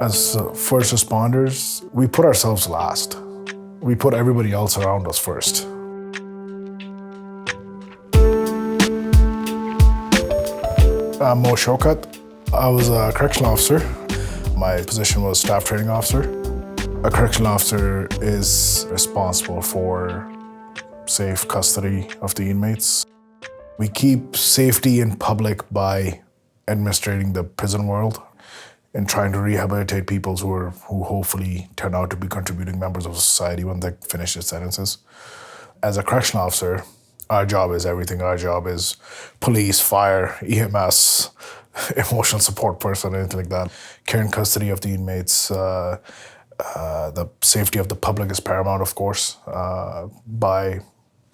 As first responders, we put ourselves last. We put everybody else around us first. I'm Mo Shaukat. I was a correctional officer. My position was staff training officer. A correctional officer is responsible for safe custody of the inmates. We keep safety in public by administrating the prison world and trying to rehabilitate people who hopefully turn out to be contributing members of society when they finish their sentences. As a correctional officer, our job is everything. Our job is police, fire, EMS, emotional support person, anything like that. Care and custody of the inmates. The safety of the public is paramount, of course, by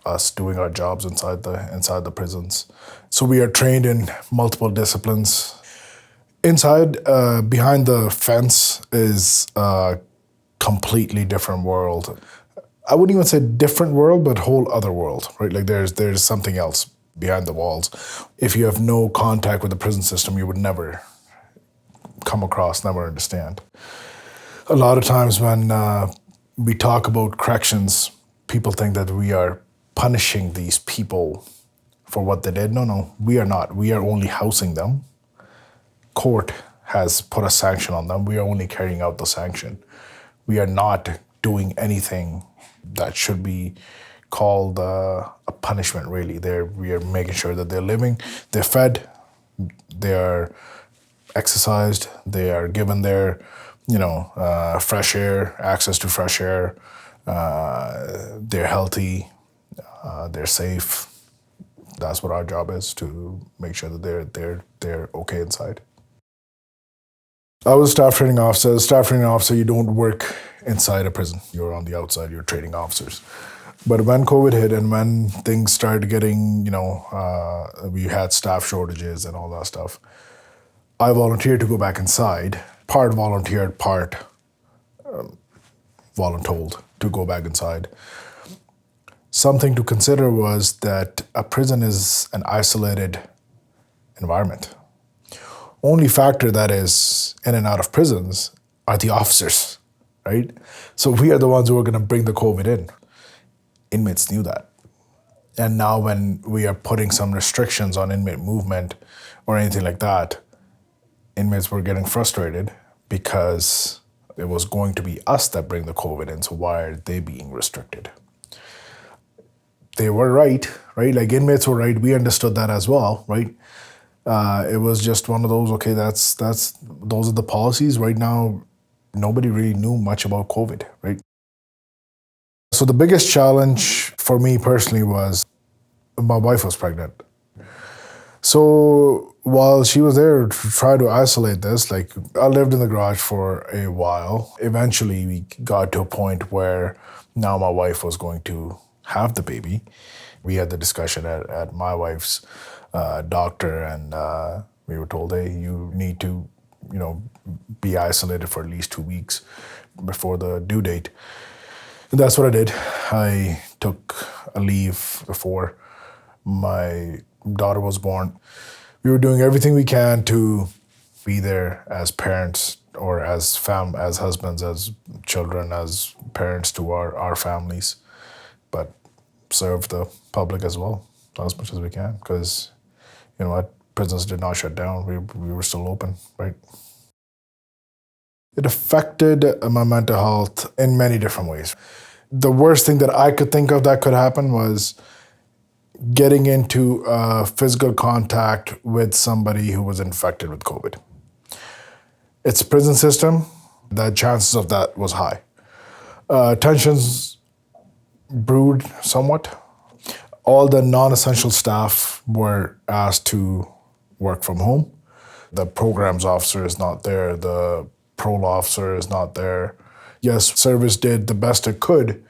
us doing our jobs inside the prisons. So we are trained in multiple disciplines. Inside, behind the fence is a completely different world. I wouldn't even say different world, but whole other world, right? Like there's something else behind the walls. If you have no contact with the prison system, you would never come across, never understand. A lot of times when we talk about corrections, people think that we are punishing these people for what they did. No, we are not. We are only housing them. Court has put a sanction on them. We are only carrying out the sanction. We are not doing anything that should be called a punishment, really. We are making sure that they're living, they're fed, they are exercised, they are given their, fresh air, access to fresh air, they're healthy, they're safe. That's what our job is, to make sure that they're okay inside. I was a staff training officer. As a staff training officer, you don't work inside a prison. You're on the outside, you're training officers. But when COVID hit and when things started getting, we had staff shortages and all that stuff, I volunteered to go back inside. Part volunteered, part voluntold to go back inside. Something to consider was that a prison is an isolated environment. Only factor that is in and out of prisons are the officers, right? So we are the ones who are going to bring the COVID in. Inmates knew that. And now when we are putting some restrictions on inmate movement or anything like that, inmates were getting frustrated because it was going to be us that bring the COVID in, so why are they being restricted? They were right? Like inmates were right. We understood that as well, right? It was just one of those, okay, those are the policies. Right now, nobody really knew much about COVID, right? So the biggest challenge for me personally was my wife was pregnant. So while she was there to try to isolate this, like I lived in the garage for a while. Eventually we got to a point where now my wife was going to have the baby. We had the discussion at my wife's doctor, and we were told, hey, you need to, be isolated for at least 2 weeks before the due date. And that's what I did. I took a leave before my daughter was born. We were doing everything we can to be there as parents or as husbands, as children, as parents to our families, but serve the public as well as much as we can, because prisons did not shut down. We were still open, right? It affected my mental health in many different ways. The worst thing that I could think of that could happen was getting into physical contact with somebody who was infected with COVID. It's a prison system. The chances of that was high. Tensions brewed somewhat. All the non-essential staff were asked to work from home. The programs officer is not there. The parole officer is not there. Yes, service did the best it could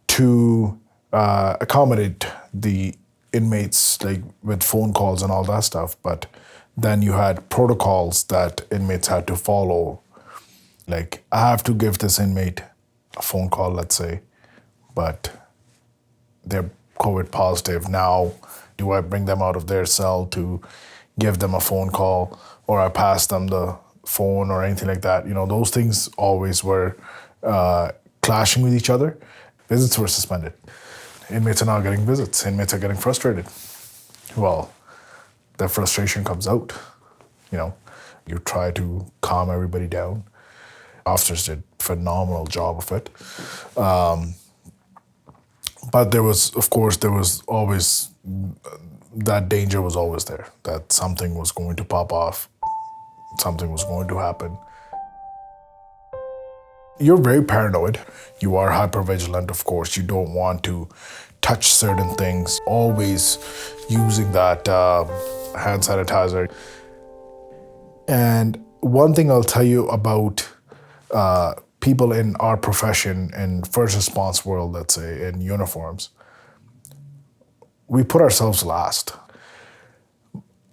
to accommodate the inmates, like with phone calls and all that stuff. But then you had protocols that inmates had to follow. Like, I have to give this inmate a phone call, let's say, but they're COVID positive. Now, do I bring them out of their cell to give them a phone call, or I pass them the phone or anything like that. Those things always were clashing with each other. Visits were suspended. Inmates are not getting visits. Inmates are getting frustrated. Well, that frustration comes out. You try to calm everybody down. Officers did a phenomenal job of it. But there was always, that danger was always there, that something was going to pop off, something was going to happen. You're very paranoid. You are hypervigilant, of course. You don't want to touch certain things. Always using that hand sanitizer. And one thing I'll tell you about people in our profession, in first response world, let's say, in uniforms, we put ourselves last.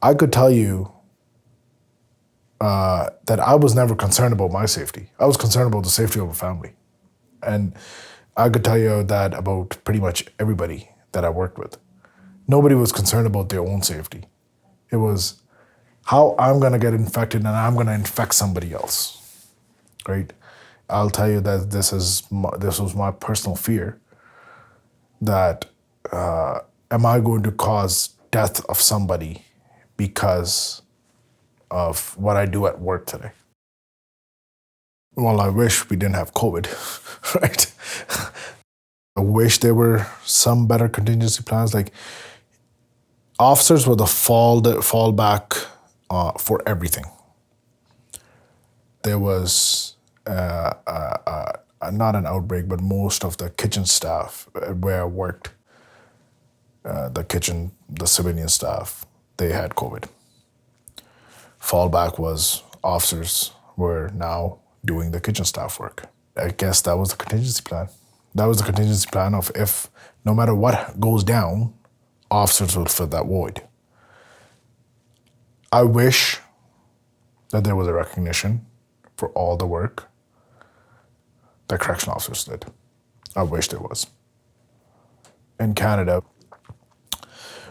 I could tell you that I was never concerned about my safety. I was concerned about the safety of a family. And I could tell you that about pretty much everybody that I worked with. Nobody was concerned about their own safety. It was how I'm going to get infected and I'm going to infect somebody else, right? I'll tell you that this was my personal fear, that am I going to cause death of somebody because of what I do at work today? Well, I wish we didn't have COVID, right? I wish there were some better contingency plans. Like, officers were the fallback for everything. There was not an outbreak, but most of the kitchen staff where I worked, the civilian staff, they had COVID. Fallback was officers were now doing the kitchen staff work. I guess that was the contingency plan. That was the contingency plan of, if no matter what goes down, officers will fill that void. I wish that there was a recognition for all the work that correctional officers did. I wish there was. In Canada,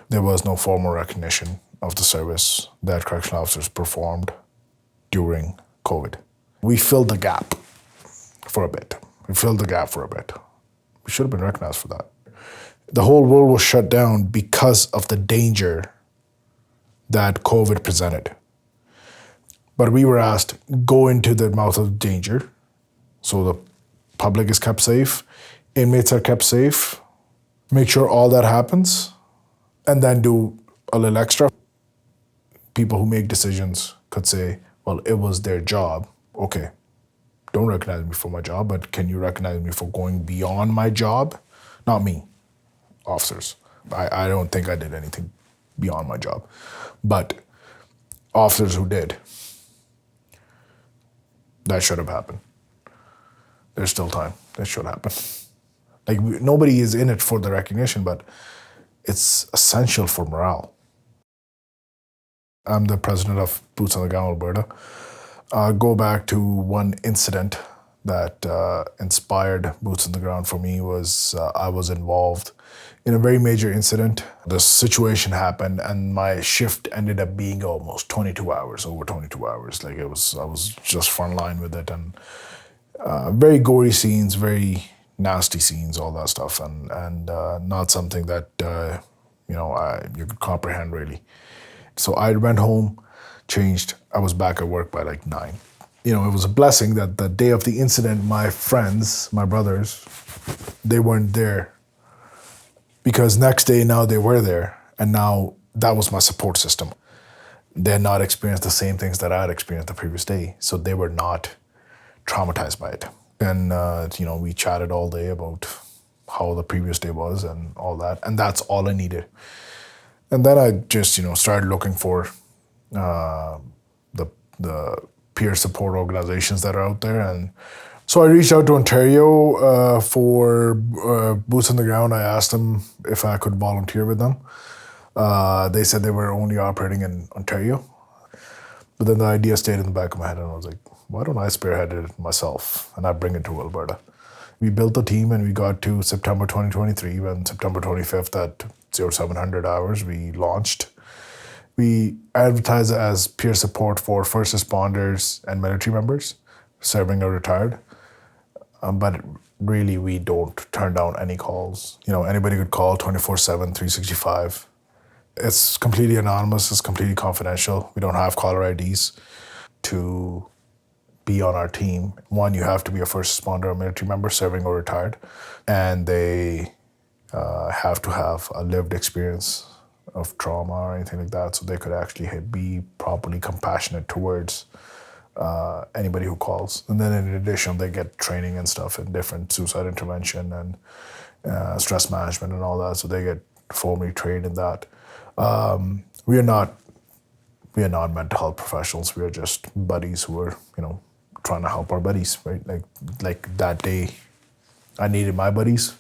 there was no formal recognition of the service that correctional officers performed during COVID. We filled the gap for a bit. We should have been recognized for that. The whole world was shut down because of the danger that COVID presented. But we were asked, go into the mouth of danger, so the public is kept safe, inmates are kept safe, make sure all that happens, and then do a little extra. People who make decisions could say, well, it was their job. Okay, don't recognize me for my job, but can you recognize me for going beyond my job? Not me, officers. I don't think I did anything beyond my job. But officers who did, that should have happened. There's still time. That should happen. Like, nobody is in it for the recognition, but it's essential for morale. I'm the president of Boots on the Ground Alberta. Go back to one incident that inspired Boots on the Ground for me was I was involved in a very major incident. The situation happened and my shift ended up being almost 22 hours, over 22 hours. Like, I was just front line with it, and very gory scenes, very nasty scenes, all that stuff, and not something that you could comprehend really. So I went home, changed. I was back at work by like 9. It was a blessing that the day of the incident, my friends, my brothers, they weren't there. Because next day now they were there, and now that was my support system. They had not experienced the same things that I had experienced the previous day, so they were not traumatized by it. And we chatted all day about how the previous day was and all that, and that's all I needed. And then I just, started looking for the peer support organizations that are out there. And so I reached out to Ontario for Boots on the Ground. I asked them if I could volunteer with them. They said they were only operating in Ontario. But then the idea stayed in the back of my head, and I was like, why don't I spearhead it myself and I bring it to Alberta? We built the team and we got to September 2023, and September 25th at 0700 hours, we launched. We advertise it as peer support for first responders and military members serving or retired. But really, we don't turn down any calls. Anybody could call 24/7, 365. It's completely anonymous, it's completely confidential. We don't have caller IDs to be on our team. One, you have to be a first responder or military member serving or retired, and they have to have a lived experience of trauma or anything like that, so they could actually be properly compassionate towards anybody who calls. And then in addition, they get training and stuff in different suicide intervention and stress management and all that, so they get formally trained in that. We are not mental health professionals. We are just buddies who are trying to help our buddies, right? Like that day, I needed my buddies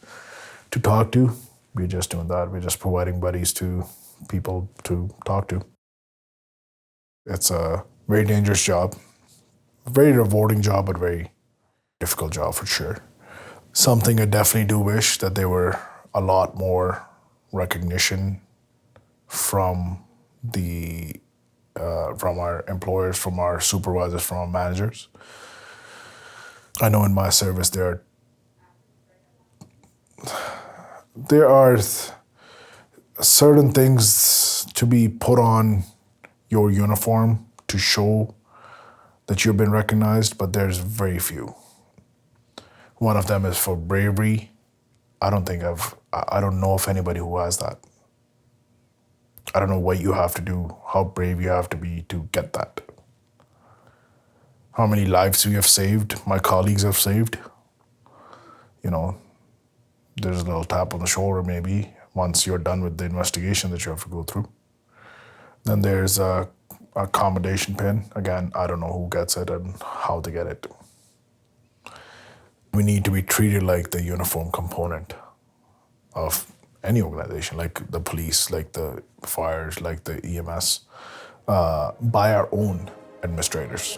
to talk to. We're just doing that. We're just providing buddies to people to talk to. It's a very dangerous job, very rewarding job, but very difficult job for sure. Something I definitely do wish that there were a lot more recognition from from our employers, from our supervisors, from our managers. I know in my service there are certain things to be put on your uniform to show that you've been recognized, but there's very few. One of them is for bravery. I don't know of anybody who has that. I don't know what you have to do, how brave you have to be to get that. How many lives we have saved, my colleagues have saved. There's a little tap on the shoulder maybe once you're done with the investigation that you have to go through. Then there's a accommodation pin. Again, I don't know who gets it and how they get it. We need to be treated like the uniform component of any organization, like the police, like the fires, like the EMS, by our own administrators.